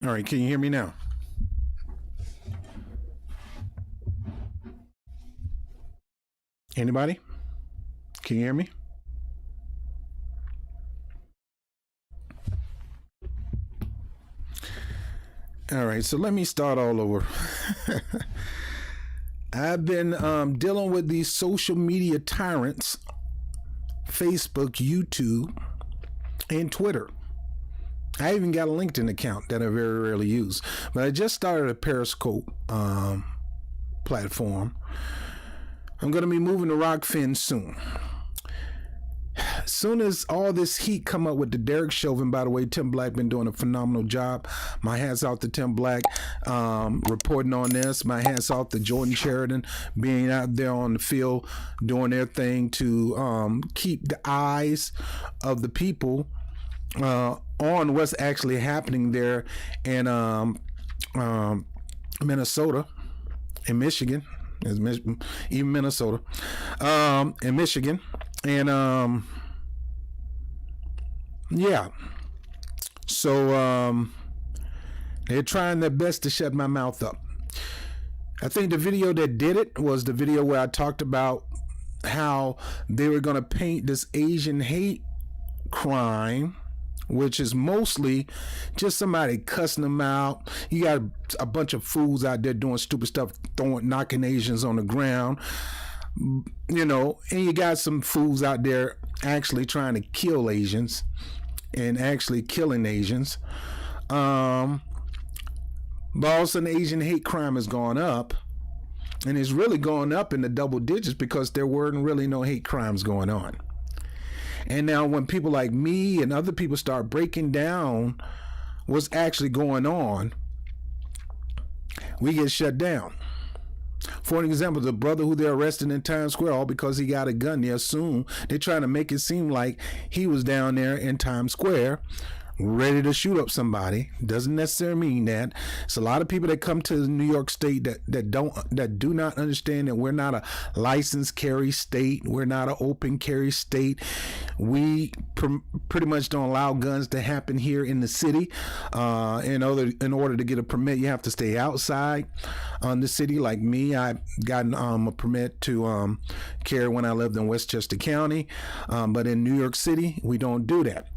All right, can you hear me now? Anybody? Can you hear me? All right, so let me start all over. I've been dealing with these social media tyrants, Facebook, YouTube, and Twitter. I even got a LinkedIn account that I very rarely use, but I just started a Periscope platform. I'm going to be moving to Rockfin soon. As soon as all this heat come up with the Derek Chauvin, by the way, Tim Black been doing a phenomenal job. My hats off to Tim Black reporting on this. My hats off to Jordan Sheridan being out there on the field doing their thing to keep the eyes of the people on what's actually happening there in Minnesota, in Michigan, even Minnesota, in Michigan. And yeah, so they're trying their best to shut my mouth up. I think the video that did it was the video where I talked about how they were going to paint this Asian hate crime, which is mostly just somebody cussing them out. You got a bunch of fools out there doing stupid stuff, knocking Asians on the ground. You know, and you got some fools out there actually trying to kill Asians and actually killing Asians. But all of a sudden, Asian hate crime has gone up, and it's really going up in the double digits because there weren't really no hate crimes going on. And now when people like me and other people start breaking down what's actually going on, we get shut down. For an example, the brother who they're arresting in Times Square, all because he got a gun, they assume they're trying to make it seem like he was down there in Times Square ready to shoot up somebody. Doesn't necessarily mean that. It's a lot of people that come to New York State that do not understand that we're not a licensed carry state. We're not an open carry state. We pretty much don't allow guns to happen here in the city. In order to get a permit, you have to stay outside the city. Like me, I got a permit to carry when I lived in Westchester County, but in New York City, we don't do that.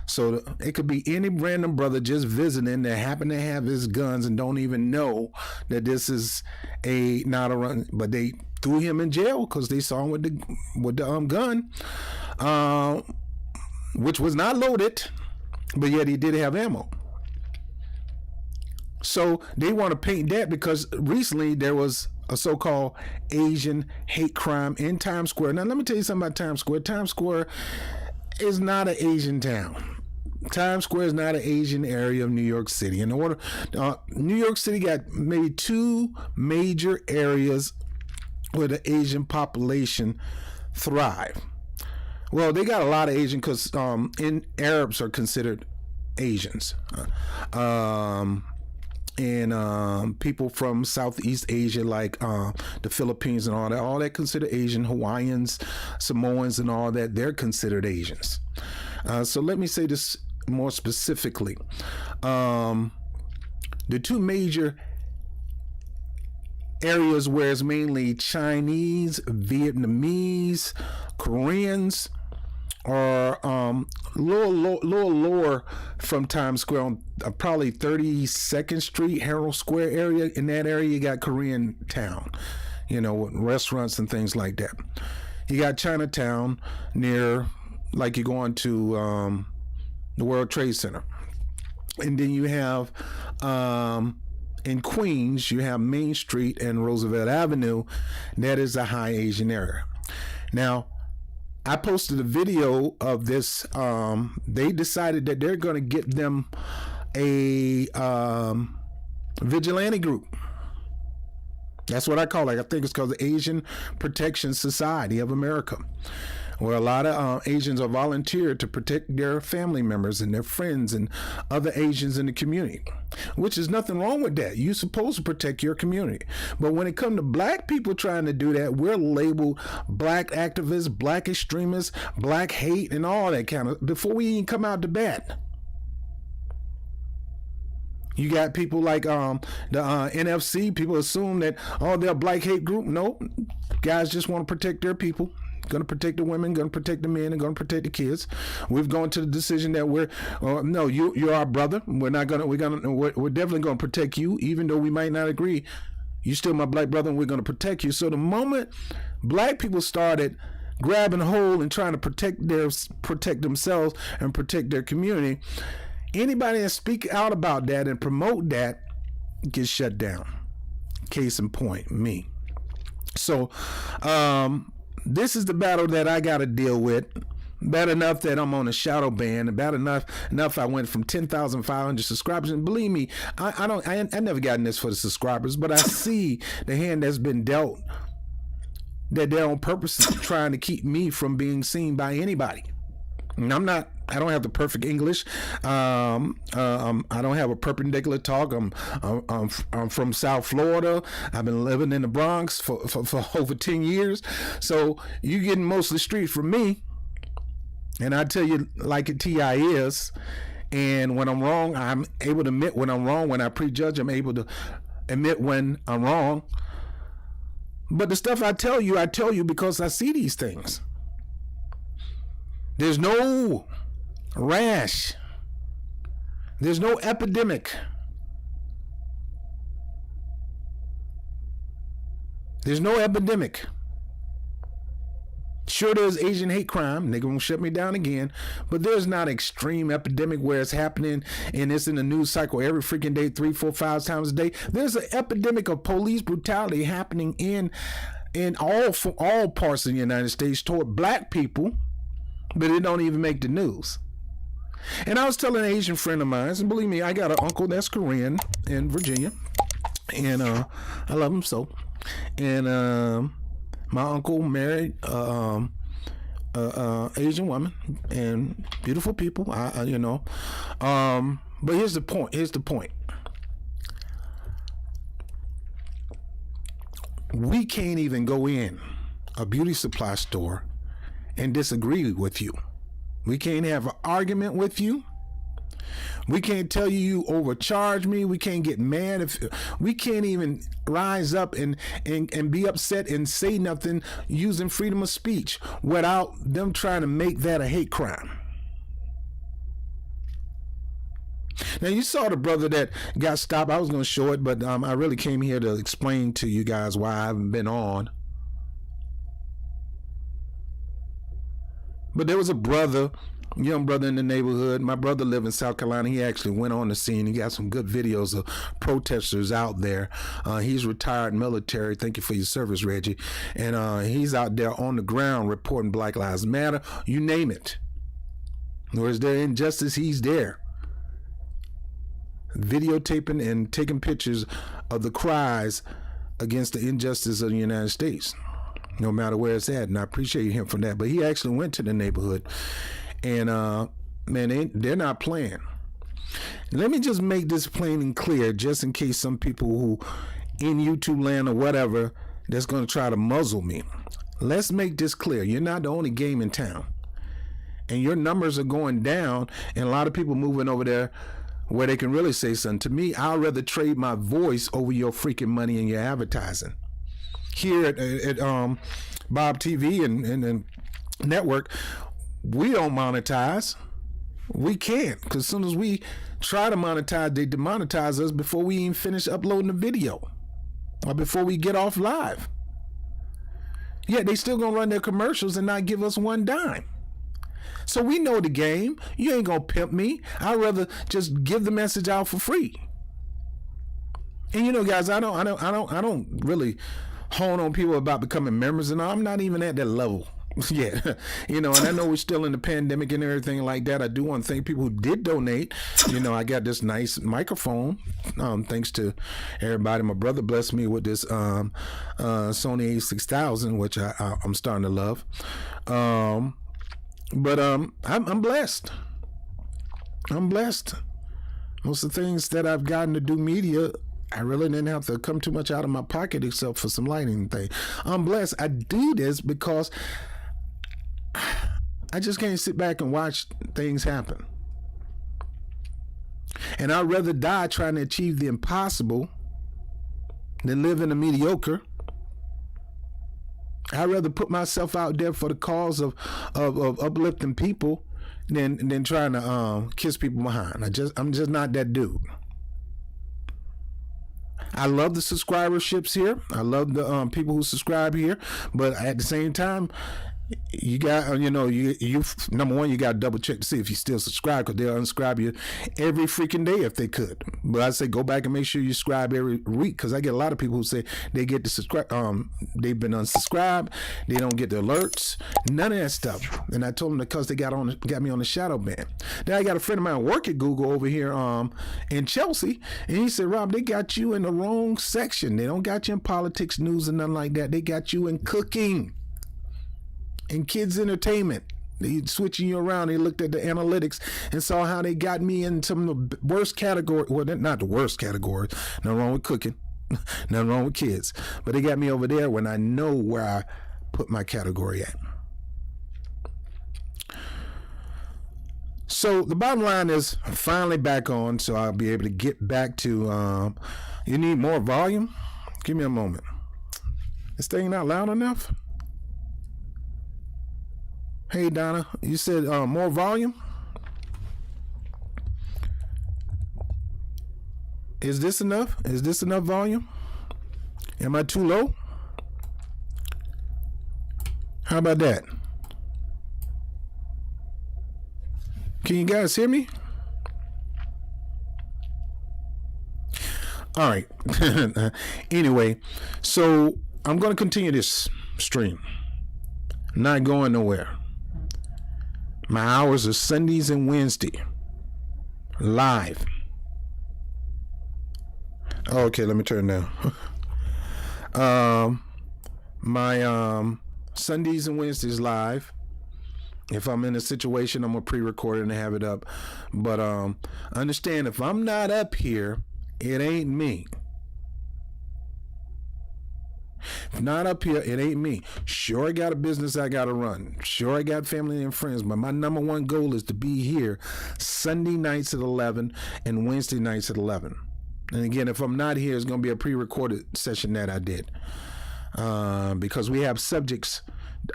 So it could be any random brother just visiting that happen to have his guns and don't even know that this is not a run, but they threw him in jail because they saw him with the gun, which was not loaded, but yet he did have ammo. So they want to paint that because recently there was a so-called Asian hate crime in Times Square. Now let me tell you something about Times Square. Times Square is not an Asian town. Times Square is not an Asian area of New York City. New York City got maybe two major areas where the Asian population thrive. Well, they got a lot of Asian because Arabs are considered Asians. And people from Southeast Asia, like the Philippines and all that considered Asian. Hawaiians, Samoans, and all that, they're considered Asians. So let me say this more specifically. The two major areas where it's mainly Chinese, Vietnamese, Koreans, or little lower from Times Square on probably 32nd Street, Herald Square area. In that area, you got Korean town, with restaurants and things like that. You got Chinatown near, like you're going to the World Trade Center. And then you have, in Queens, you have Main Street and Roosevelt Avenue. That is a high Asian area. Now, I posted a video of this. They decided that they're going to get them a vigilante group. That's what I call it. I think it's called the Asian Protection Society of America, where a lot of Asians are volunteered to protect their family members and their friends and other Asians in the community, which is nothing wrong with that. You're supposed to protect your community. But when it comes to black people trying to do that, we're labeled black activists, black extremists, black hate, and all that kind of, before we even come out to bat. You got people like the NFC. People assume that, oh, they're a black hate group. No, guys just want to protect their people. Going to protect the women, going to protect the men, and going to protect the kids. We've gone to the decision that no, you're our brother. We're definitely going to protect you, even though we might not agree. You're still my black brother, and we're going to protect you. So the moment black people started grabbing hold and trying to protect themselves and protect their community, anybody that speak out about that and promote that gets shut down. Case in point, me. So this is the battle that I got to deal with. Bad enough that I'm on a shadow ban, and bad enough I went from 10,500 subscribers. And believe me, I never gotten this for the subscribers, but I see the hand that's been dealt, that they're on purpose trying to keep me from being seen by anybody. And I don't have the perfect English. I don't have a perpendicular talk. I'm from South Florida. I've been living in the Bronx for over 10 years. So you getting mostly street from me. And I tell you like it TI is. And when I'm wrong, I'm able to admit when I'm wrong. When I prejudge, I'm able to admit when I'm wrong. But the stuff I tell you because I see these things. There's no rash. There's no epidemic. There's no epidemic. Sure, there's Asian hate crime. They gonna shut me down again. But there's not extreme epidemic where it's happening and it's in the news cycle every freaking day, 3, 4, 5 times a day. There's an epidemic of police brutality happening in all parts of the United States toward black people, but it don't even make the news. And I was telling an Asian friend of mine, and believe me, I got an uncle that's Korean in Virginia, and I love him so. And my uncle married Asian woman, and beautiful people, but here's the point. We can't even go in a beauty supply store and disagree with you. We can't have an argument with you. We can't tell you overcharge me. We can't get mad. If we can't even rise up and be upset and say nothing using freedom of speech without them trying to make that a hate crime. Now, you saw the brother that got stopped. I was going to show it, but I really came here to explain to you guys why I haven't been on. But there was a young brother in the neighborhood. My brother lived in South Carolina. He actually went on the scene. He got some good videos of protesters out there. He's retired military. Thank you for your service, Reggie. And he's out there on the ground reporting Black Lives Matter. You name it. Or is there injustice? He's there. Videotaping and taking pictures of the cries against the injustice of the United States, no matter where it's at. And I appreciate him for that. But he actually went to the neighborhood. And, man, they're not playing. Let me just make this plain and clear, just in case some people who in YouTube land or whatever that's going to try to muzzle me. Let's make this clear. You're not the only game in town. And your numbers are going down, and a lot of people moving over there where they can really say something. To me, I'd rather trade my voice over your freaking money and your advertising. Here at Bob TV and network, we don't monetize. We can't, because as soon as we try to monetize, they demonetize us before we even finish uploading the video or before we get off live. Yeah, they still gonna run their commercials and not give us one dime. So we know the game. You ain't gonna pimp me. I'd rather just give the message out for free. And guys, I don't really hone on people about becoming members, and I'm not even at that level. Yeah, and I know we're still in the pandemic and everything like that. I do want to thank people who did donate. I got this nice microphone, thanks to everybody. My brother blessed me with this Sony A6000, which I'm starting to love. But I'm blessed. I'm blessed. Most of the things that I've gotten to do media, I really didn't have to come too much out of my pocket except for some lighting thing. I'm blessed. I do this because I just can't sit back and watch things happen. And I'd rather die trying to achieve the impossible than live in the mediocre. I'd rather put myself out there for the cause of uplifting people than trying to kiss people behind. I'm just not that dude. I love the subscriberships here. I love the people who subscribe here, but at the same time, you got, you number one, you got to double check to see if you still subscribe, because they'll unsubscribe you every freaking day if they could. But I say go back and make sure you subscribe every week, because I get a lot of people who say they get to subscribe, they've been unsubscribed, they don't get the alerts, none of that stuff. And I told them because they got me on the shadow ban. Then I got a friend of mine work at Google over here in Chelsea, and he said, Rob, they got you in the wrong section. They don't got you in politics, news, and nothing like that. They got you in cooking and kids entertainment. They switching you around. They looked at the analytics and saw how they got me in some of the worst category. Well, not the worst category. Nothing wrong with cooking. Nothing wrong with kids. But they got me over there when I know where I put my category at. So the bottom line is I'm finally back on, so I'll be able to get back to, you need more volume? Give me a moment. This thing not loud enough? Hey, Donna, you said more volume? Is this enough? Is this enough volume? Am I too low? How about that? Can you guys hear me? All right. Anyway, so I'm going to continue this stream. Not going nowhere. My hours are Sundays and Wednesday. Live. Okay, let me turn down. My Sundays and Wednesdays live. If I'm in a situation, I'm going to pre-record it and have it up. But understand, if I'm not up here, it ain't me. If not up here, it ain't me. Sure, I got a business I got to run. Sure, I got family and friends. But my number one goal is to be here Sunday nights at 11 and Wednesday nights at 11. And again, if I'm not here, it's going to be a pre-recorded session that I did. Because we have subjects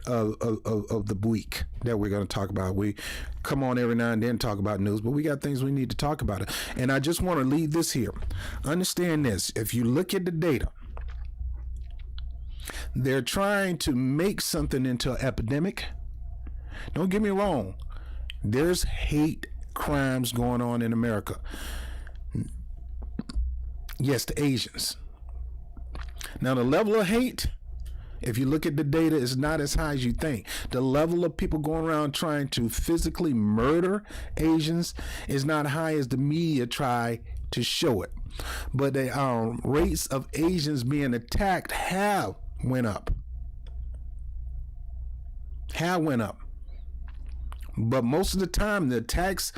of the week that we're going to talk about. We come on every now and then talk about news, but we got things we need to talk about. And I just want to leave this here. Understand this. If you look at the data, they're trying to make something into an epidemic. Don't get me wrong. There's hate crimes going on in America. Yes, to Asians. Now, the level of hate, if you look at the data, is not as high as you think. The level of people going around trying to physically murder Asians is not high as the media try to show it. But the rates of Asians being attacked have went up. But most of the time, the attacks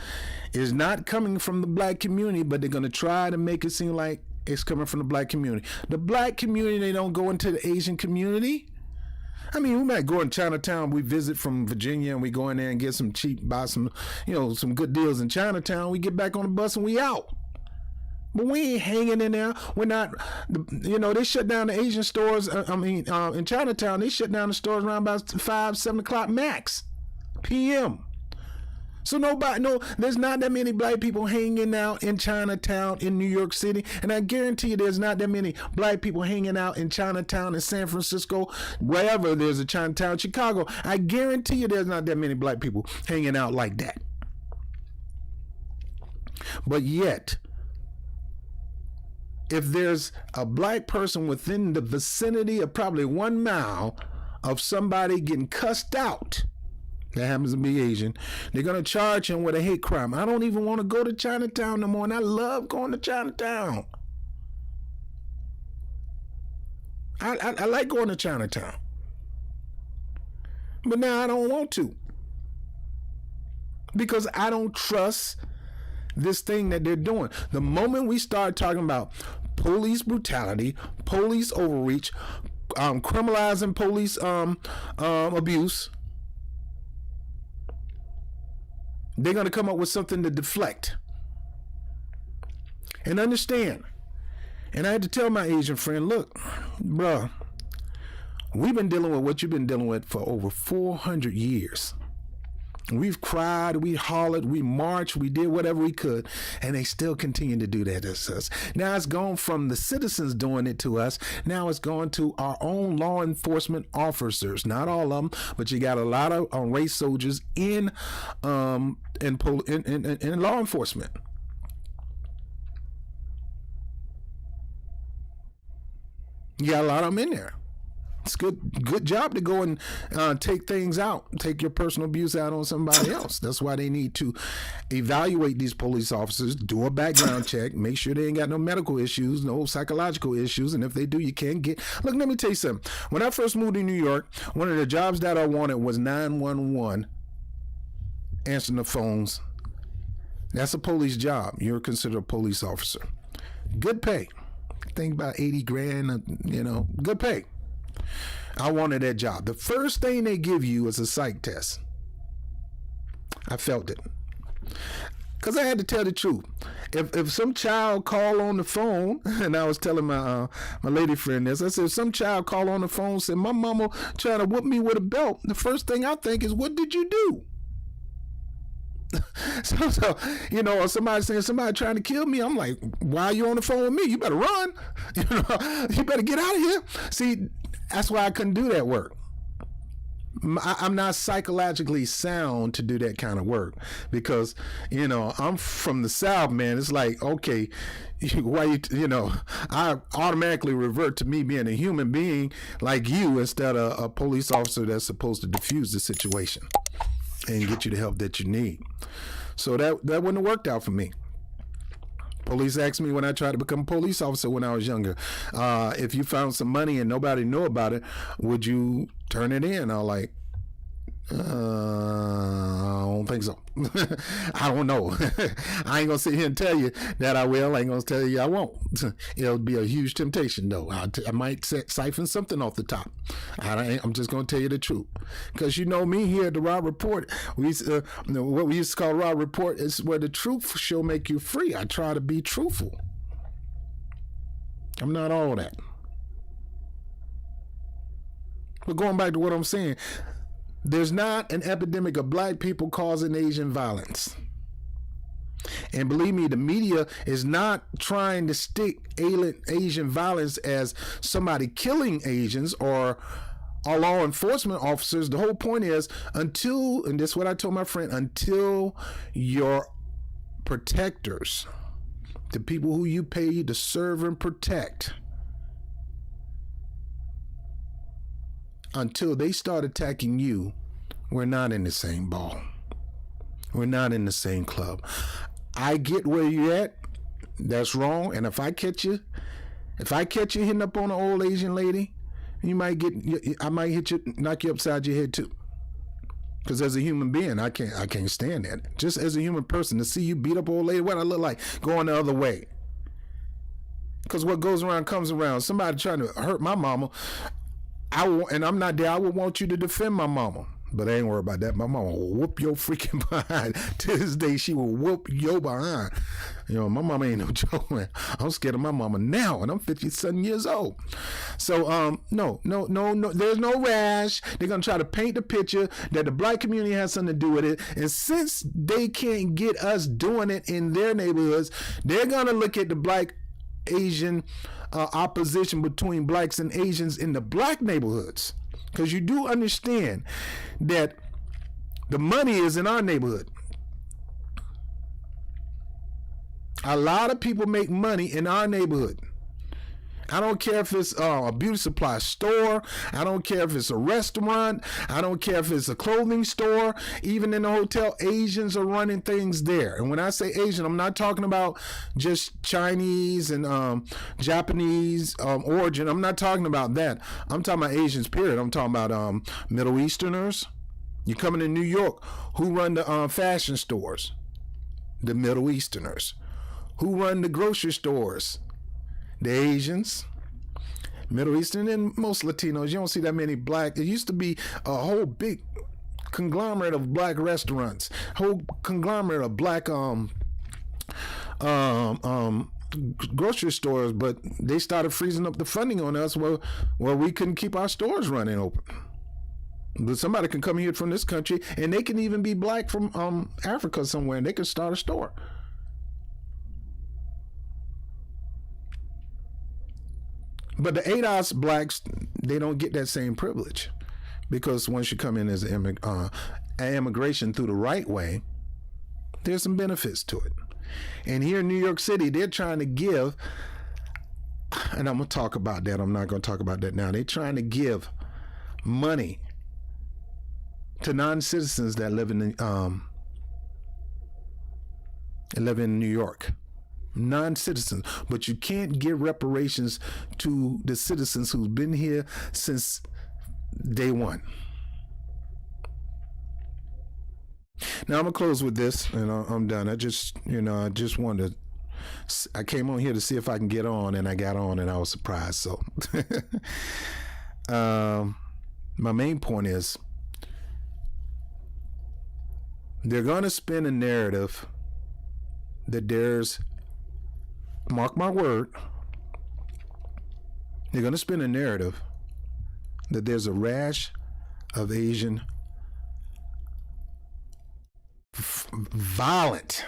is not coming from the black community, but they're going to try to make it seem like it's coming from the black community. The black community, they don't go into the Asian community. I mean, we might go in Chinatown. We visit from Virginia and we go in there and get some buy some good deals in Chinatown. We get back on the bus and we out. But we ain't hanging in there. We're not, they shut down the Asian stores. In Chinatown, they shut down the stores around about 5, 7 o'clock max p.m. So there's not that many black people hanging out in Chinatown in New York City. And I guarantee you there's not that many black people hanging out in Chinatown in San Francisco, wherever there's a Chinatown, Chicago. I guarantee you there's not that many black people hanging out like that. But yet, if there's a black person within the vicinity of probably 1 mile of somebody getting cussed out, that happens to be Asian, they're going to charge him with a hate crime. I don't even want to go to Chinatown no more, and I love going to Chinatown. I like going to Chinatown. But now I don't want to. Because I don't trust this thing that they're doing. The moment we start talking about police brutality, police overreach, criminalizing police abuse, they're going to come up with something to deflect. And understand, and I had to tell my Asian friend, look, bruh, we've been dealing with what you've been dealing with for over 400 years. We've cried, we hollered, we marched, we did whatever we could, and they still continue to do that to us. Now it's gone from the citizens doing it to us. Now it's gone to our own law enforcement officers. Not all of them, but you got a lot of race soldiers in law enforcement. You got a lot of them in there. It's good job to go and take things out, take your personal abuse out on somebody else. That's why they need to evaluate these police officers, do a background check, make sure they ain't got no medical issues, no psychological issues, and if they do, you can't get. Look, let me tell you something. When I first moved to New York, one of the jobs that I wanted was 911, answering the phones. That's a police job. You're considered a police officer. Good pay. Think about 80 grand, good pay. I wanted that job. The first thing they give you is a psych test. I felt it. Because I had to tell the truth. If some child call on the phone, and I was telling my lady friend this, I said, if some child call on the phone and said, my mama trying to whoop me with a belt, the first thing I think is, what did you do? So or somebody saying somebody trying to kill me, I'm like, why are you on the phone with me? You better run. You better get out of here. See, that's why I couldn't do that work. I'm not psychologically sound to do that kind of work because, I'm from the South, man. It's like, okay, why I automatically revert to me being a human being like you instead of a police officer that's supposed to diffuse the situation and get you the help that you need. So that wouldn't have worked out for me. Police asked me when I tried to become a police officer when I was younger, if you found some money and nobody knew about it, would you turn it in? I was like, I don't think so. I don't know. I ain't gonna sit here and tell you that I will. I ain't gonna tell you I won't. It'll be a huge temptation though. I might siphon something off the top. I'm just gonna tell you the truth, because me here at the Raw Report, what we used to call Raw Report is where the truth shall make you free. I try to be truthful. I'm not all that. But going back to what I'm saying, there's not an epidemic of black people causing Asian violence. And believe me, the media is not trying to stick Asian violence as somebody killing Asians or law enforcement officers. The whole point is and this is what I told my friend, until your protectors, the people who you pay to serve and protect, until they start attacking you, we're not in the same ball. We're not in the same club. I get where you're at. That's wrong. And if I catch you hitting up on an old Asian lady, I might hit you, knock you upside your head too. Because as a human being, I can't stand that. Just as a human person, to see you beat up an old lady, what I look like going the other way. Because what goes around comes around. Somebody trying to hurt my mama, and I'm not there. I would want you to defend my mama, but I ain't worried about that. My mama will whoop your freaking behind. To this day, she will whoop your behind. My mama ain't no joke, man. I'm scared of my mama now, and I'm 57 years old. So, no. There's no rash. They're gonna try to paint the picture that the black community has something to do with it, and since they can't get us doing it in their neighborhoods, they're gonna look at the black Asian opposition between blacks and Asians in the black neighborhoods, because you do understand that the money is in our neighborhood. A lot of people make money in our neighborhood. I don't care if it's a beauty supply store. I don't care if it's a restaurant. I don't care if it's a clothing store. Even in the hotel, Asians are running things there. And when I say Asian, I'm not talking about just Chinese and Japanese origin. I'm not talking about that. I'm talking about Asians, period. I'm talking about Middle Easterners. You coming to New York, who run the fashion stores? The Middle Easterners. Who run the grocery stores? The Asians, Middle Eastern, and most Latinos. You don't see that many black. It used to be a whole big conglomerate of black restaurants, whole conglomerate of black grocery stores, but they started freezing up the funding on us where we couldn't keep our stores running open. But somebody can come here from this country, and they can even be black from Africa somewhere, and they can start a store. But the ADOS blacks, they don't get that same privilege, because once you come in as an immigration through the right way, there's some benefits to it. And here in New York City, they're trying to give, and I'm going to talk about that. I'm not going to talk about that now. They're trying to give money to non-citizens that live in New York. Non-citizens, but you can't give reparations to the citizens who've been here since day one. Now I'm gonna close with this, and I'm done. I just wanted to. I came on here to see if I can get on, and I got on, and I was surprised. So, my main point is they're gonna spin a narrative that there's, mark my word, they're going to spin a narrative that there's a rash of Asian violent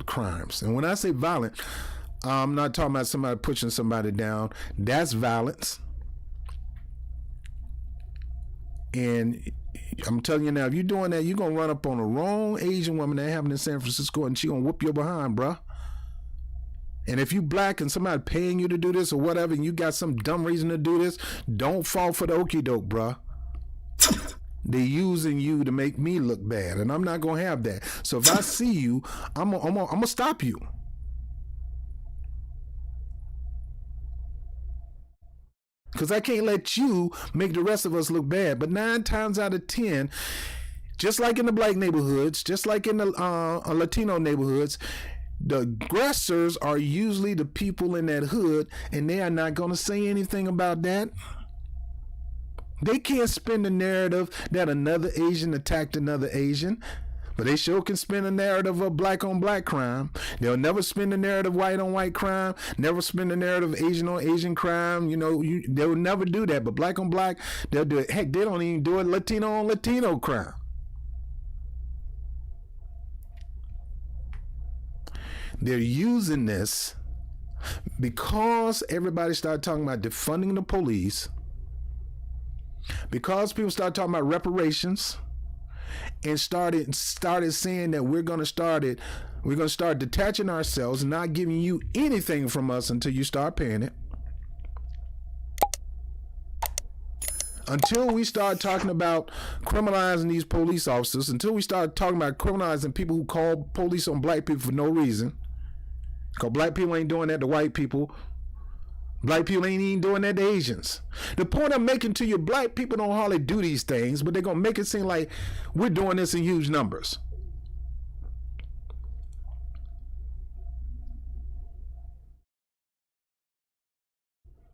crimes. And when I say violent, I'm not talking about somebody pushing somebody down. That's violence. And I'm telling you now, if you're doing that, you're going to run up on the wrong Asian woman that happened in San Francisco, and she's going to whoop your behind, bruh. And if you black and somebody paying you to do this or whatever, and you got some dumb reason to do this, don't fall for the okie doke, bruh. They're using you to make me look bad, and I'm not going to have that. So if I see you, I'm gonna stop you. Because I can't let you make the rest of us look bad. But 9 times out of 10, just like in the black neighborhoods, just like in the Latino neighborhoods, the aggressors are usually the people in that hood, and they are not going to say anything about that. They can't spin the narrative that another Asian attacked another Asian, but they sure can spin a narrative of black on black crime. They'll never spin the narrative white on white crime, never spin the narrative Asian on Asian crime. They'll never do that, but black on black, they'll do it. Heck, they don't even do it Latino on Latino crime. They're using this because everybody started talking about defunding the police, because people started talking about reparations, and started saying that we're going to start detaching ourselves and not giving you anything from us until you start paying it. Until we start talking about criminalizing these police officers, until we start talking about criminalizing people who call police on black people for no reason, because black people ain't doing that to white people. Black people ain't even doing that to Asians. The point I'm making to you, black people don't hardly do these things, but they're going to make it seem like we're doing this in huge numbers.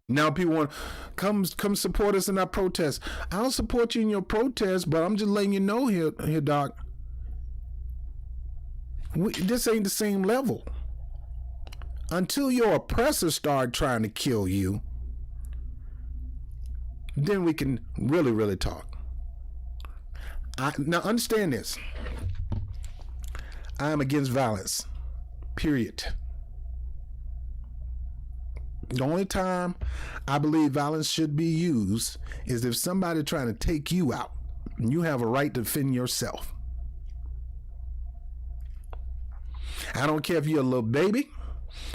Now people want to come support us in our protests. I'll support you in your protest, but I'm just letting you know here, Doc. This ain't the same level. Until your oppressors start trying to kill you, then we can really, really talk. Now understand this. I am against violence. Period. The only time I believe violence should be used is if somebody trying to take you out and you have a right to defend yourself. I don't care if you're a little baby.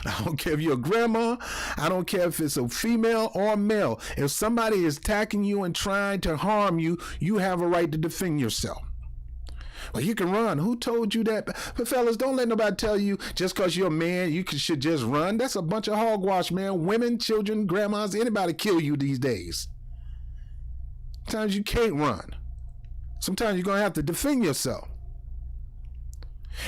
I don't care if you're a grandma. I don't care if it's a female or a male. If somebody is attacking you and trying to harm you, you have a right to defend yourself. Well, you can run. Who told you that? But fellas, don't let nobody tell you just because you're a man, you should just run. That's a bunch of hogwash, man. Women, children, grandmas, anybody kill you these days. Sometimes you can't run. Sometimes you're going to have to defend yourself.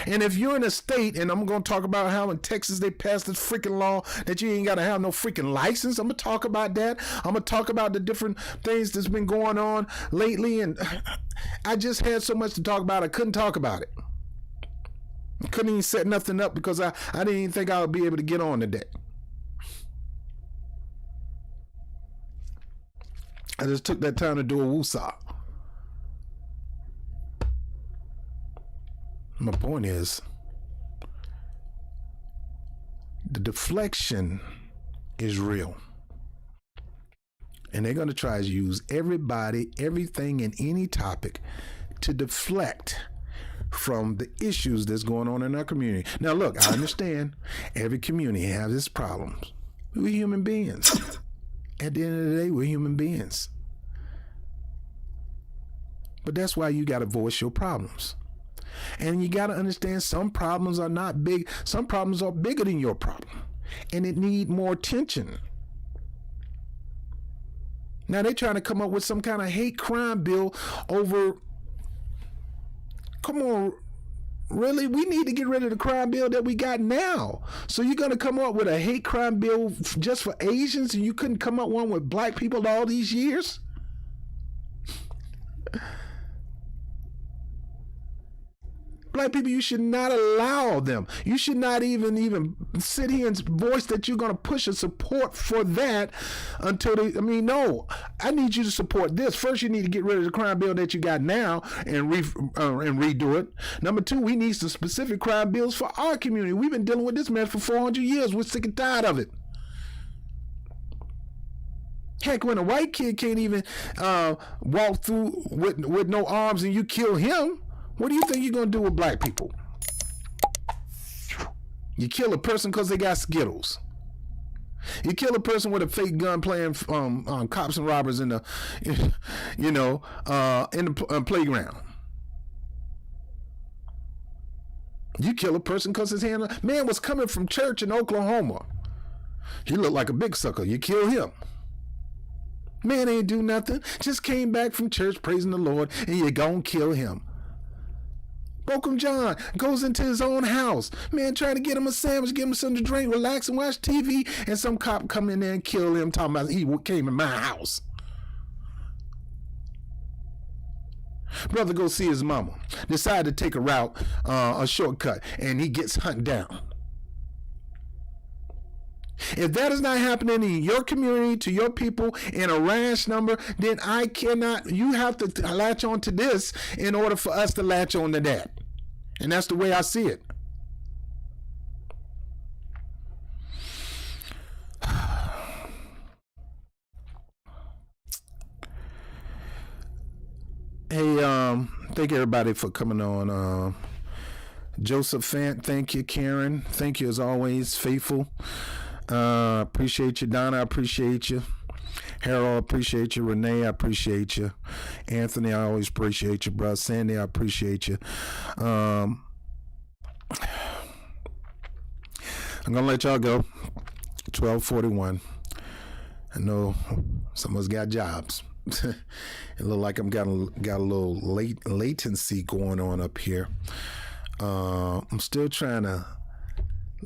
And if you're in a state, and I'm going to talk about how in Texas they passed this freaking law that you ain't got to have no freaking license. I'm going to talk about that. I'm going to talk about the different things that's been going on lately. And I just had so much to talk about, I couldn't talk about it. Couldn't even set nothing up because I didn't even think I would be able to get on today. I just took that time to do a woosah. My point is, the deflection is real. And they're going to try to use everybody, everything, and any topic to deflect from the issues that's going on in our community. Now, look, I understand every community has its problems. We're human beings. At the end of the day, we're human beings. But that's why you got to voice your problems. And you got to understand some problems are not big. Some problems are bigger than your problem. And it need more attention. Now they're trying to come up with some kind of hate crime bill over. Come on, really? We need to get rid of the crime bill that we got now. So you're going to come up with a hate crime bill just for Asians, and you couldn't come up one with black people all these years? Black people, you should not allow them. You should not even sit here and voice that you're going to push a support for that until they, no, I need you to support this. First, you need to get rid of the crime bill that you got now and redo it. Number two, we need some specific crime bills for our community. We've been dealing with this mess for 400 years. We're sick and tired of it. Heck, when a white kid can't even walk through with no arms and you kill him, what do you think you're going to do with black people? You kill a person because they got Skittles. You kill a person with a fake gun playing cops and robbers in the, in the playground. You kill a person because his man was coming from church in Oklahoma. He looked like a big sucker. You kill him. Man ain't do nothing. Just came back from church praising the Lord, and you gonna kill him. Bokum John goes into his own house, man, trying to get him a sandwich, get him something to drink, relax and watch TV, and some cop come in there and kill him, talking about he came in my house. Brother go see his mama, decide to take a route, a shortcut, and he gets hunted down. If that is not happening in your community, to your people, in a rash number, then you have to latch on to this in order for us to latch on to that. And that's the way I see it. Hey, thank everybody for coming on. Joseph Fant, thank you. Karen, thank you as always. Faithful. Appreciate you. Donna, I appreciate you. Harold, appreciate you. Renee, I appreciate you. Anthony, I always appreciate you, bro. Sandy, I appreciate you. I'm gonna let y'all go. 12:41. I know some of us got jobs. It look like I'm got a little latency going on up here. I'm still trying to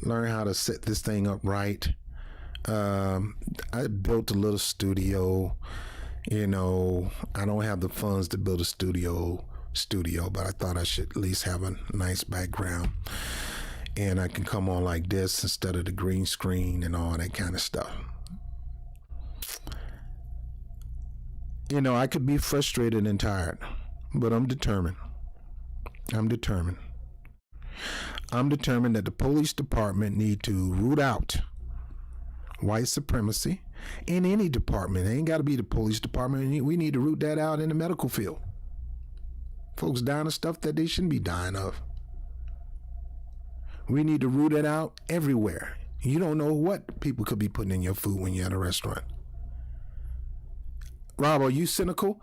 learn how to set this thing up right. I built a little studio. I don't have the funds to build a studio, but I thought I should at least have a nice background. And I can come on like this instead of the green screen and all that kind of stuff. I could be frustrated and tired, but I'm determined. I'm determined that the police department need to root out white supremacy in any department. It ain't got to be the police department. We need to root that out in the medical field. Folks dying of stuff that they shouldn't be dying of. We need to root it out everywhere. You don't know what people could be putting in your food when you're at a restaurant. Rob, are you cynical?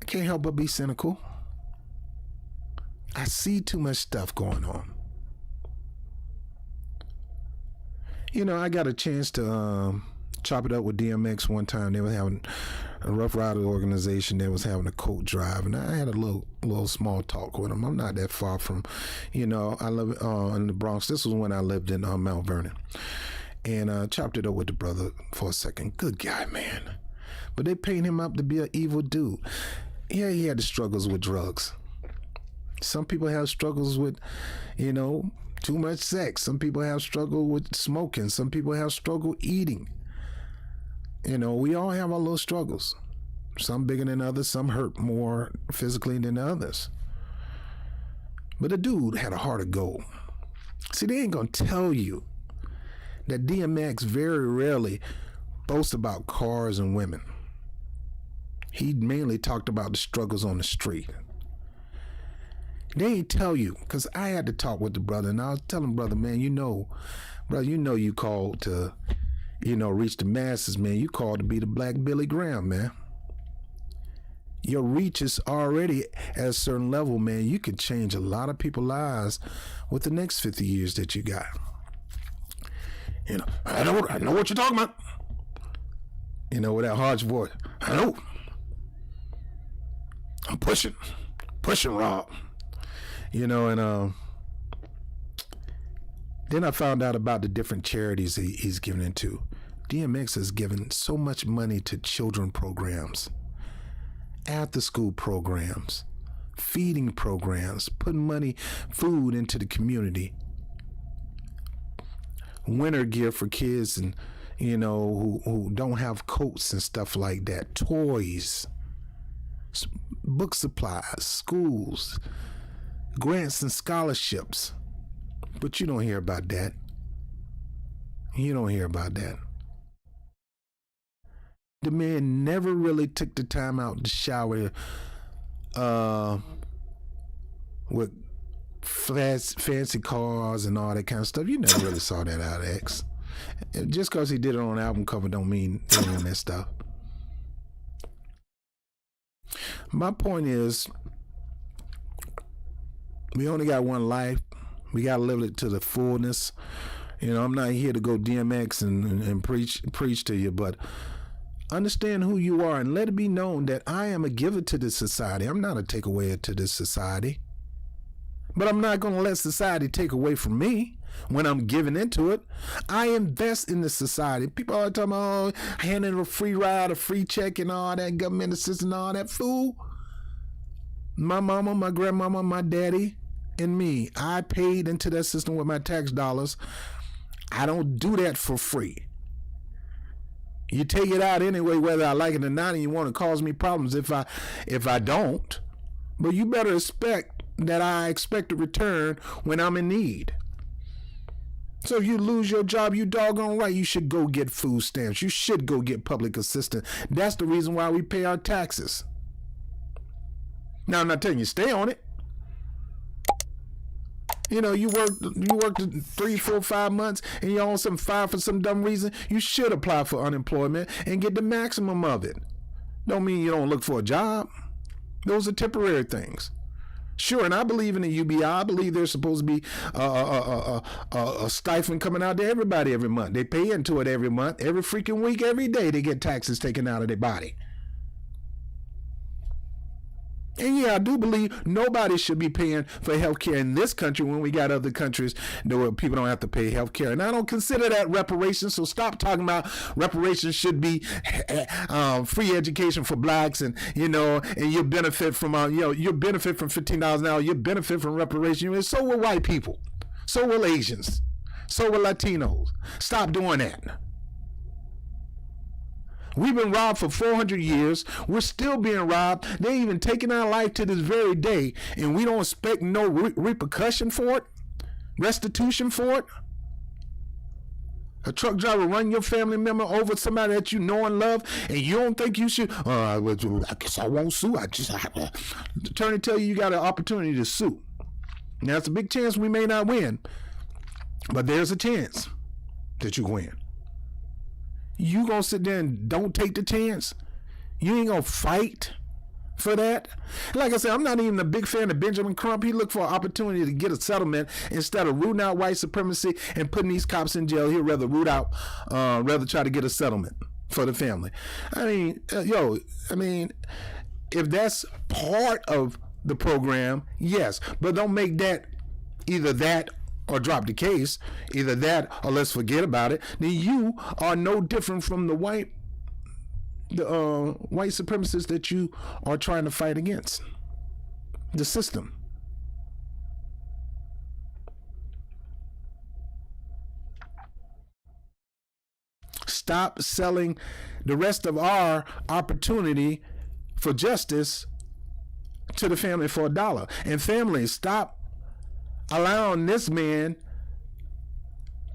I can't help but be cynical. I see too much stuff going on. I got a chance to chop it up with DMX one time. They were having a Rough Rider organization. They was having a coat drive, and I had a little small talk with them. I'm not that far from, I live in the Bronx. This was when I lived in Mount Vernon, and chopped it up with the brother for a second. Good guy, man. But they paint him up to be an evil dude. Yeah, he had the struggles with drugs. Some people have struggles with, too much sex. Some people have struggle with smoking. Some people have struggle eating. We all have our little struggles. Some bigger than others. Some hurt more physically than others. But the dude had a heart of gold. See, they ain't gonna tell you that DMX very rarely boasts about cars and women. He mainly talked about the struggles on the street. They ain't tell you, because I had to talk with the brother, and I was telling brother, man, you called to, reach the masses, man. You called to be the Black Billy Graham, man. Your reach is already at a certain level, man. You can change a lot of people's lives with the next 50 years that you got. I know what you're talking about. With that harsh voice. I know. I'm pushing, Rob. And then I found out about the different charities he's given into. DMX has given so much money to children programs, after school programs, feeding programs, putting food into the community, winter gear for kids and who don't have coats and stuff like that, toys, book supplies, schools, grants and scholarships. But you don't hear about that. The man never really took the time out to shower with fancy cars and all that kind of stuff. You never really saw that out of X. Just because he did it on an album cover don't mean doing that stuff. My point is, we only got one life. We got to live it to the fullness. I'm not here to go DMX and preach to you, but understand who you are and let it be known that I am a giver to this society. I'm not a takeaway to this society. But I'm not going to let society take away from me when I'm giving into it. I invest in the society. People are talking about handing a free ride, a free check, and all that government assistance and all that fool. My mama, my grandmama, my daddy, and me, I paid into that system with my tax dollars. I don't do that for free. You take it out anyway, whether I like it or not, and you want to cause me problems if I don't. But you better expect that I expect a return when I'm in need. So if you lose your job, you doggone right, you should go get food stamps. You should go get public assistance. That's the reason why we pay our taxes. Now, I'm not telling you stay on it. You worked 3, 4, 5 months and you own some five for some dumb reason. You should apply for unemployment and get the maximum of it. Don't mean you don't look for a job. Those are temporary things. Sure, and I believe in the UBI. I believe there's supposed to be a stipend coming out to everybody every month. They pay into it every month, every freaking week, every day. They get taxes taken out of their body. And yeah, I do believe nobody should be paying for health care in this country when we got other countries where people don't have to pay health care. And I don't consider that reparations, so stop talking about reparations should be free education for blacks and you benefit from, you benefit from $15 an hour, you benefit from reparations. So will white people. So will Asians. So will Latinos. Stop doing that. We've been robbed for 400 years. We're still being robbed. They even taking our life to this very day, and we don't expect no repercussion for it, restitution for it. A truck driver run your family member over, somebody that you know and love, and you don't think you should, I guess I won't sue. The attorney tell you got an opportunity to sue. Now, it's a big chance we may not win, but there's a chance that you win. You gonna sit there and don't take the chance? You ain't gonna fight for that? Like I said, I'm not even a big fan of Benjamin Crump. He looked for an opportunity to get a settlement instead of rooting out white supremacy and putting these cops in jail. He'd rather rather try to get a settlement for the family. I mean, if that's part of the program, yes, but don't make that either that or drop the case, either that or let's forget about it. Then you are no different from the white supremacists that you are trying to fight against. The system. stop selling the rest of our opportunity for justice to the family for $1. And families, stop allowing this man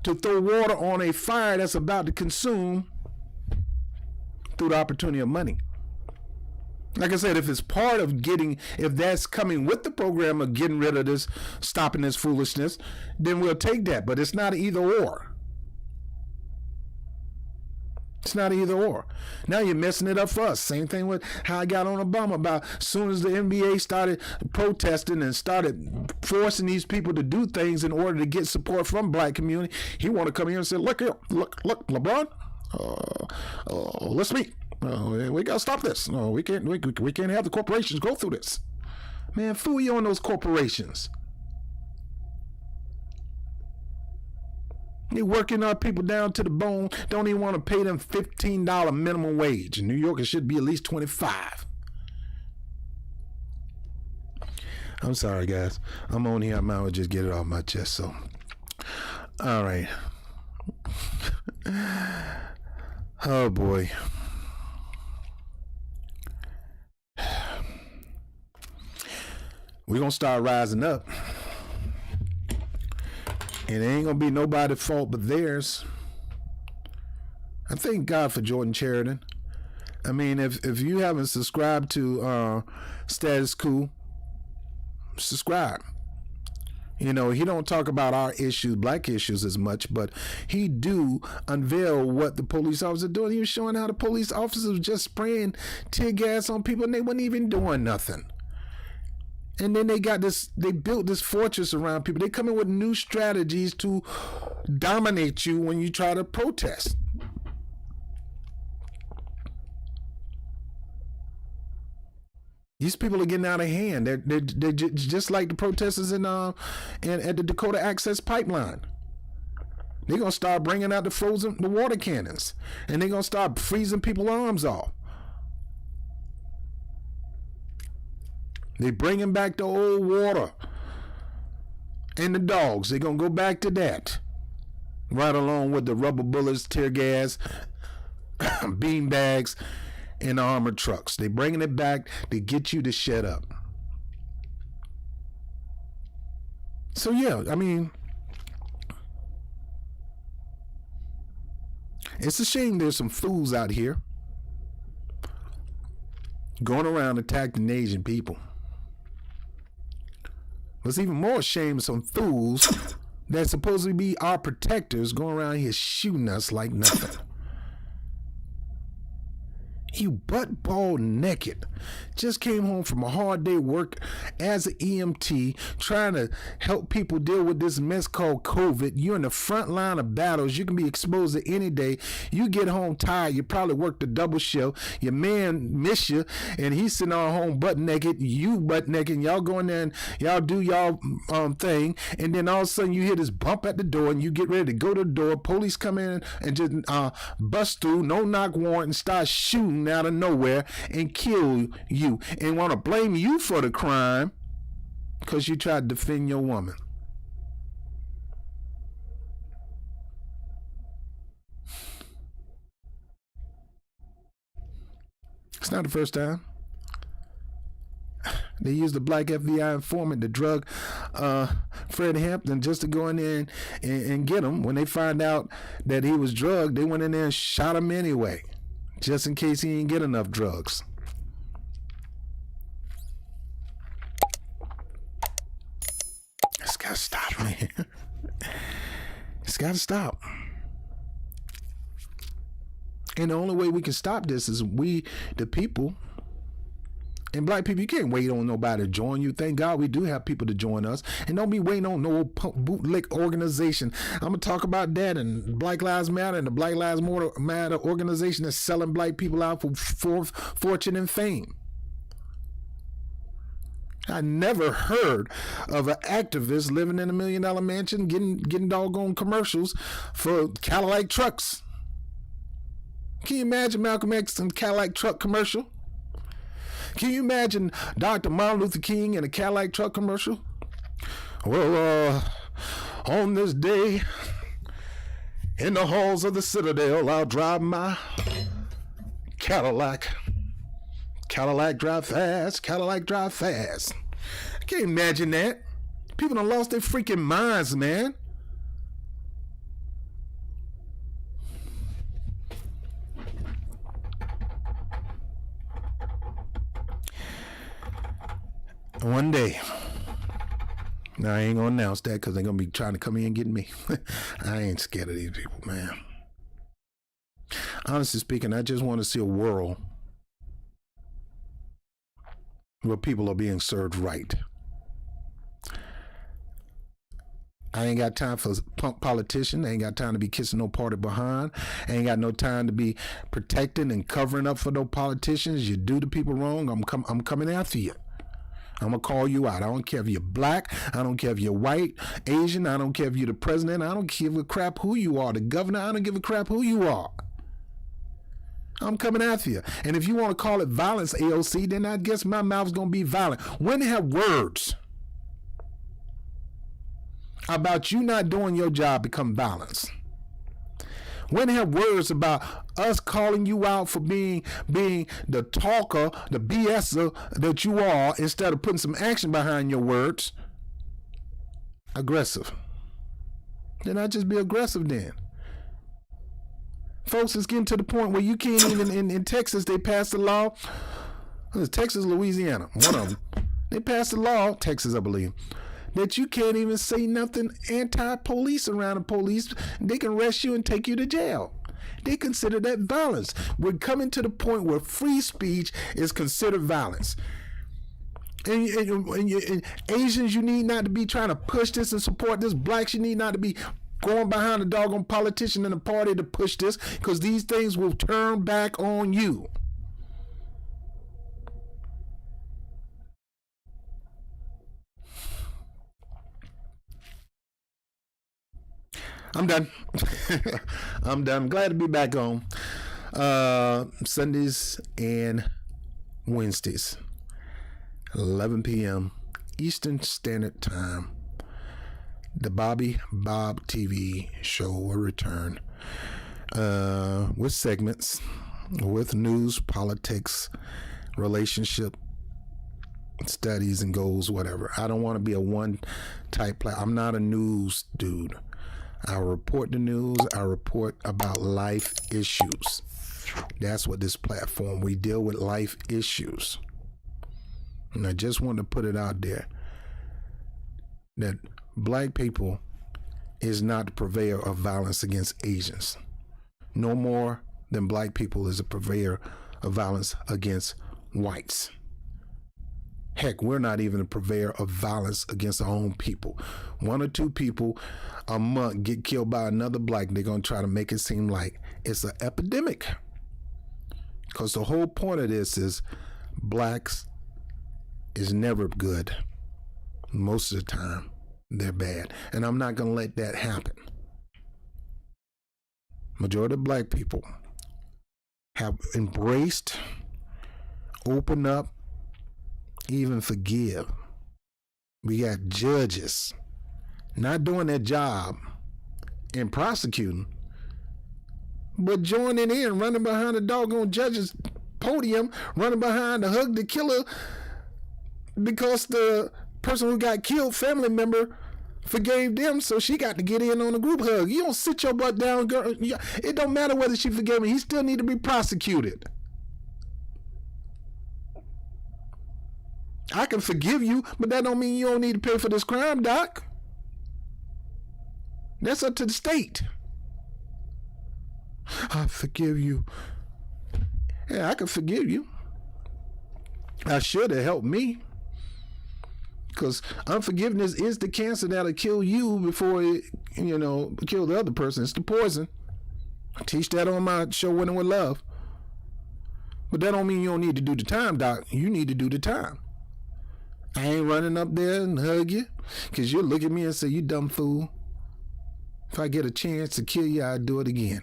to throw water on a fire that's about to consume through the opportunity of money. Like I said, if it's part of if that's coming with the program of getting rid of this, stopping this foolishness, then we'll take that. But it's not either or. It's not either or. Now you're messing it up for us. Same thing with how I got on Obama about as soon as the NBA started protesting and started forcing these people to do things in order to get support from black community. He want to come here and say, look here, look, LeBron, let's meet. We got to stop this. No, we can't have the corporations go through this. Man, fool you on those corporations. They working our people down to the bone. Don't even want to pay them $15 minimum wage. In New York, it should be at least $25. I'm sorry, guys. I'm on here. I might as well just get it off my chest. So, all right. Oh, boy. We're going to start rising up. And it ain't going to be nobody's fault but theirs. I thank God for Jordan Sheridan. I mean, if you haven't subscribed to Status Quo, subscribe. You know, he don't talk about our issues, black issues, as much, but he do unveil what the police officers are doing. He was showing how the police officers were just spraying tear gas on people and they wasn't even doing nothing. And then they built this fortress around people. They come in with new strategies to dominate you when you try to protest. These people are getting out of hand. They're just like the protesters at the Dakota Access Pipeline. They're gonna start bringing out the water cannons, and they're gonna start freezing people's arms off. They bringing back the old water and the dogs. They're going to go back to that. Right along with the rubber bullets, tear gas, bean bags, and armored trucks. They bringing it back to get you to shut up. So, yeah, I mean, it's a shame there's some fools out here going around attacking Asian people. What's even more shame, some fools that supposedly be our protectors going around here shooting us like nothing. You butt ball naked. Just came home from a hard day work as an EMT, trying to help people deal with this mess called COVID. You're in the front line of battles. You can be exposed to any day. You get home tired. You probably worked a double shift. Your man miss you, and he's sitting on home butt naked. You butt naked. And y'all go in there and y'all do y'all thing, and then all of a sudden you hear this bump at the door, and you get ready to go to the door. Police come in and just bust through, no knock warrant, and start shooting out of nowhere and kill you and want to blame you for the crime because you tried to defend your woman. It's not the first time. They used the black FBI informant to drug Fred Hampton just to go in there and get him. When they find out that he was drugged, they went in there and shot him anyway, just in case he didn't get enough drugs. It's got to stop, man. It's got to stop. And the only way we can stop this is we, the people, and black people. You can't wait on nobody to join you. Thank God we do have people to join us. And don't be waiting on no bootleg organization. I'm going to talk about that and Black Lives Matter and the Black Lives Matter organization that's selling black people out for fortune and fame. I never heard of an activist living in $1 million mansion getting doggone commercials for Cadillac trucks. Can you imagine Malcolm X and Cadillac truck commercial? Can you imagine Dr. Martin Luther King in a Cadillac truck commercial? Well, on this day In the halls of the Citadel, I'll drive my Cadillac. Cadillac drive fast, Cadillac drive fast. I can't imagine that. People done lost their freaking minds, man. One day, now I ain't gonna announce that because they're gonna be trying to come in and get me. I ain't scared of these people, man. Honestly speaking, I just want to see a world where people are being served right. I ain't got time for punk politicians. I ain't got time to be kissing no party behind. I ain't got no time to be protecting and covering up for no politicians. You do the people wrong, I'm coming after you. I'm going to call you out. I don't care if you're black. I don't care if you're white, Asian. I don't care if you're the president. I don't give a crap who you are. The governor, I don't give a crap who you are. I'm coming after you. And if you want to call it violence, AOC, then I guess my mouth's going to be violent. When have words about you not doing your job become violence? When have words about us calling you out for being the talker, the BSer that you are, instead of putting some action behind your words, aggressive? Then I just be aggressive then. Folks, it's getting to the point where you can't even, in Texas, they passed a law. It's Texas, Louisiana, one of them. They passed a law, Texas, I believe, that you can't even say nothing anti-police around the police. They can arrest you and take you to jail. They consider that violence. We're coming to the point where free speech is considered violence. And Asians, you need not to be trying to push this and support this. Blacks, you need not to be going behind a doggone politician in a party to push this, because these things will turn back on you. I'm done. I'm done. I'm glad to be back on Sundays and Wednesdays, 11 p.m. Eastern Standard Time. The Bobby Bob TV show will return with segments, with news, politics, relationship, studies and goals, whatever. I don't want to be a one type I'm not a news dude. I report the news. I report about life issues. That's what this platform, we deal with life issues. And I just want to put it out there that black people is not the purveyor of violence against Asians. No more than black people is a purveyor of violence against whites. Heck, we're not even a purveyor of violence against our own people. One or two people a month get killed by another black. They're going to try to make it seem like it's an epidemic. Because the whole point of this is blacks is never good. Most of the time, they're bad. And I'm not going to let that happen. Majority of black people have embraced, opened up, even forgive. We got judges not doing their job in prosecuting, but joining in, running behind the doggone judge's podium, running behind to hug the killer because the person who got killed, family member, forgave them, so she got to get in on a group hug. You don't sit your butt down, girl. It don't matter whether she forgave me. He still need to be prosecuted. I can forgive you, but that don't mean you don't need to pay for this crime, doc. That's up to the state. I forgive you. Yeah, I can forgive you. I should have helped me. Because unforgiveness is the cancer that'll kill you before it, kill the other person. It's the poison. I teach that on my show, Winning with Love. But that don't mean you don't need to do the time, doc. You need to do the time. I ain't running up there and hug you, because you'll look at me and say, you dumb fool. If I get a chance to kill you, I'll do it again.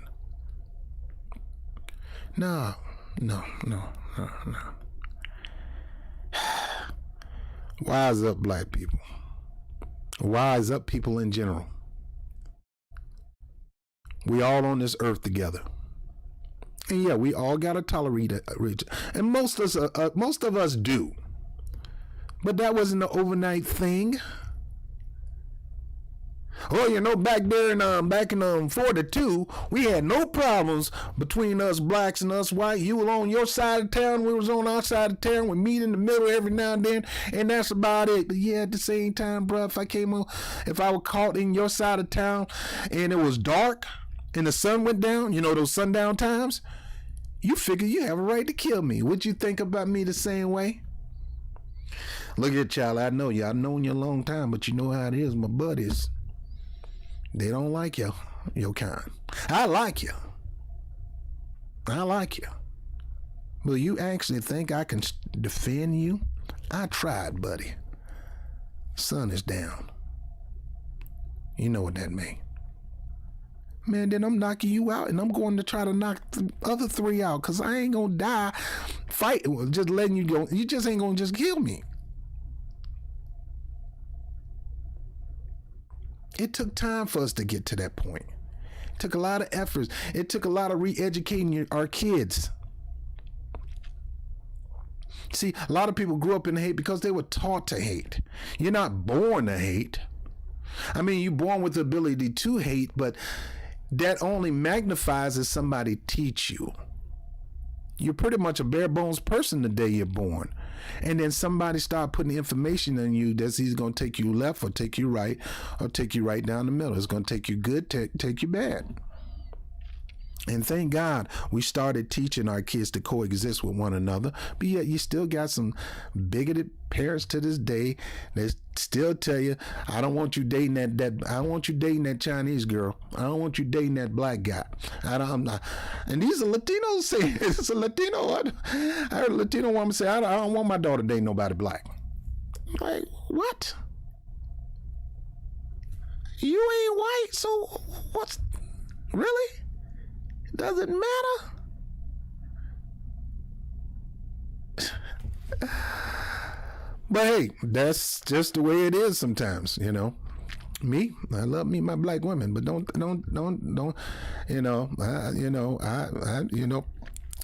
No. Wise up, black people. Wise up, people in general. We all on this earth together. And yeah, we all got to tolerate it. And most of us do. But that wasn't an overnight thing. Oh, back there in 42, we had no problems between us blacks and us white. You were on your side of town, we was on our side of town. We meet in the middle every now and then, and that's about it. But yeah, at the same time, bro, if I were caught in your side of town and it was dark and the sun went down, those sundown times, you figure you have a right to kill me. Would you think about me the same way? Look at y'all, I know you. I've known you a long time, but you know how it is, my buddies. They don't like your kind. I like you. But you actually think I can defend you? I tried, buddy. Sun is down. You know what that means. Man, then I'm knocking you out, and I'm going to try to knock the other 3 out, because I ain't going to die fighting, just letting you go. You just ain't going to just kill me. It took time for us to get to that point. It took a lot of efforts. It took a lot of re-educating our kids. See, a lot of people grew up in hate because they were taught to hate. You're not born to hate. I mean, you're born with the ability to hate, but that only magnifies as somebody teach you. You're pretty much a bare bones person the day you're born. And then somebody start putting information in you that he's going to take you left or take you right or take you right down the middle. It's going to take you good, take you bad. And thank God we started teaching our kids to coexist with one another. But yet you still got some bigoted parents to this day that still tell you, I don't want you dating that I don't want you dating that Chinese girl. I don't want you dating that black guy. I'm not. And these are Latinos saying, it's a Latino. I heard a Latino woman say, I don't want my daughter dating nobody black. Like, what? You ain't white, so what's, really? Doesn't matter. But hey, that's just the way it is sometimes, Me, I love my black women, but don't,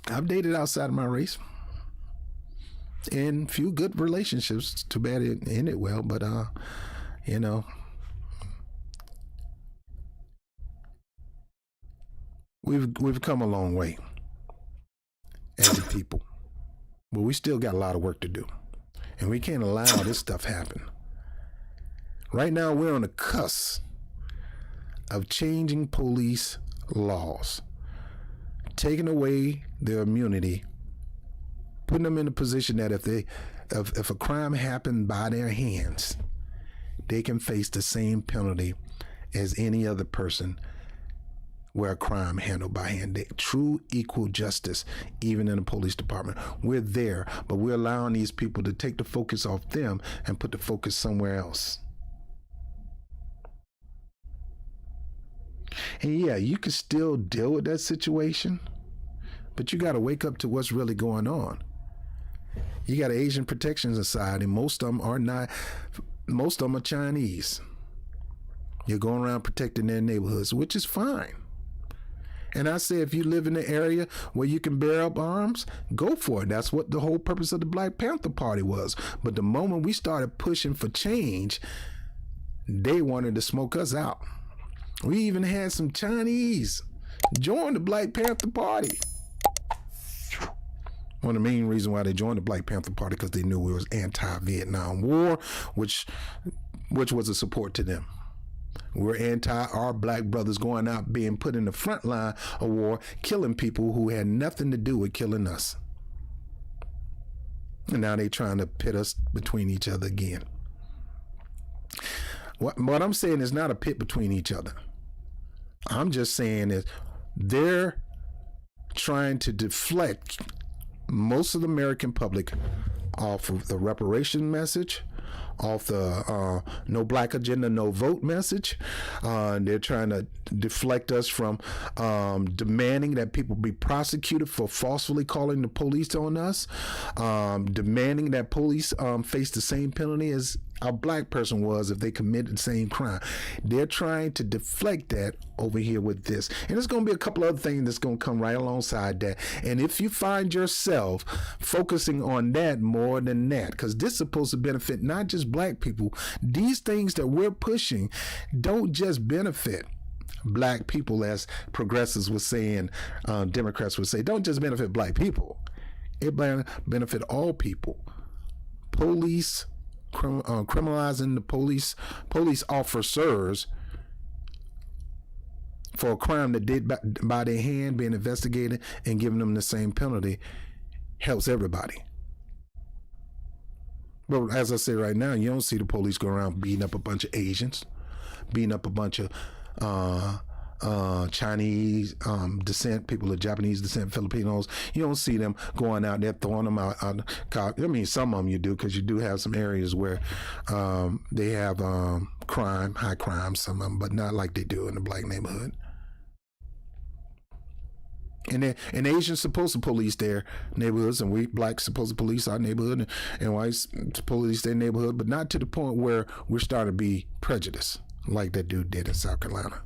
I've dated outside of my race in few good relationships. Too bad it ended well, but We've come a long way as a people, but we still got a lot of work to do, and we can't allow this stuff happen. Right now, we're on the cusp of changing police laws, taking away their immunity, putting them in a position that if a crime happened by their hands, they can face the same penalty as any other person where a crime handled by hand. True equal justice, even in the police department. We're there, but we're allowing these people to take the focus off them and put the focus somewhere else. And yeah, you can still deal with that situation, but you got to wake up to what's really going on. You got an Asian Protection Society. Most of them are not. Most of them are Chinese. You're going around protecting their neighborhoods, which is fine. And I say, if you live in an area where you can bear up arms, go for it. That's what the whole purpose of the Black Panther Party was. But the moment we started pushing for change, they wanted to smoke us out. We even had some Chinese join the Black Panther Party. One of the main reasons why they joined the Black Panther Party, because they knew we was anti-Vietnam War, which was a support to them. We're anti our black brothers going out being put in the front line of war, killing people who had nothing to do with killing us. And now they're trying to pit us between each other again. What I'm saying is not a pit between each other. I'm just saying is they're trying to deflect most of the American public off of the reparation message, off the no black agenda, no vote message. They're trying to deflect us from demanding that people be prosecuted for falsely calling the police on us, demanding that police face the same penalty as a black person was if they committed the same crime. They're trying to deflect that over here with this. And there's going to be a couple other things that's going to come right alongside that. And if you find yourself focusing on that more than that, because this is supposed to benefit not just black people, these things that we're pushing don't just benefit black people, as progressives were saying, Democrats would say, don't just benefit black people. It benefit all people. Police, criminalizing the police officers for a crime that did by their hand, being investigated and giving them the same penalty, helps everybody. But as I say right now, you don't see the police go around beating up a bunch of Asians, beating up a bunch of Chinese descent, people of Japanese descent, Filipinos. You don't see them going out there throwing them out. I mean, some of them you do, because you do have some areas where they have crime, high crime, some of them, but not like they do in the black neighborhood. And Asians supposed to police their neighborhoods, and we blacks supposed to police our neighborhood, and whites to police their neighborhood, but not to the point where we're starting to be prejudiced like that dude did in South Carolina.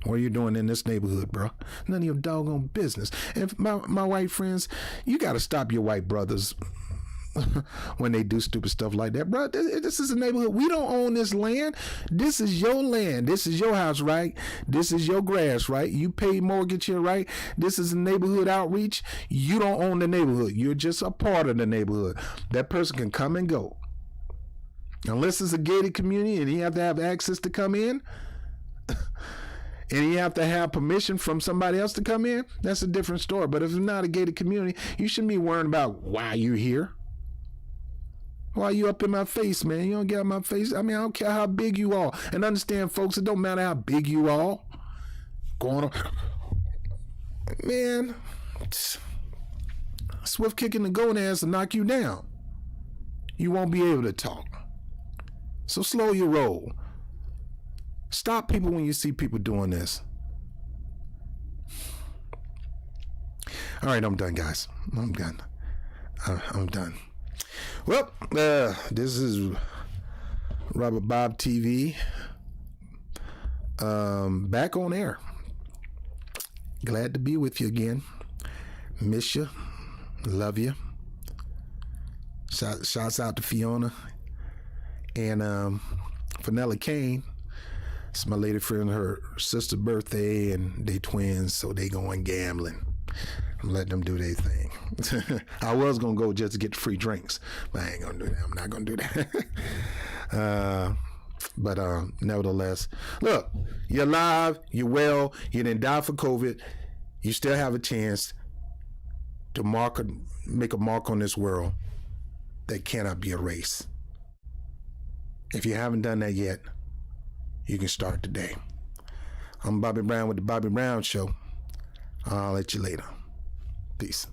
What are you doing in this neighborhood, bro? None of your doggone business. And my white friends, you got to stop your white brothers when they do stupid stuff like that. Bro, this is a neighborhood. We don't own this land. This is your land. This is your house, right? This is your grass, right? You pay mortgage here, right? This is a neighborhood outreach. You don't own the neighborhood. You're just a part of the neighborhood. That person can come and go. Unless it's a gated community and you have to have access to come in, and you have to have permission from somebody else to come in, that's a different story. But if it's not a gated community, you shouldn't be worrying about why you're here. Why you up in my face, man? You don't get out my face. I mean, I don't care how big you are. And understand, folks, it don't matter how big you are. Going on. Man, swift kicking the gonads to knock you down. You won't be able to talk. So slow your roll. Stop people when you see people doing this. All right, I'm done, guys. I'm done. I'm done. Well, this is Robert Bob TV. Back on air. Glad to be with you again. Miss you. Love you. Shouts out to Fiona and Fenella Kane. It's my lady friend, her sister's birthday, and they twins, so they going gambling. I'm letting them do their thing. I was going to go just to get free drinks, but I ain't going to do that. I'm not going to do that. But nevertheless, look, you're alive, you're well, you didn't die for COVID. You still have a chance to make a mark on this world that cannot be erased. If you haven't done that yet, you can start today. I'm Bobby Brown with the Bobby Brown Show. I'll let you later. Peace.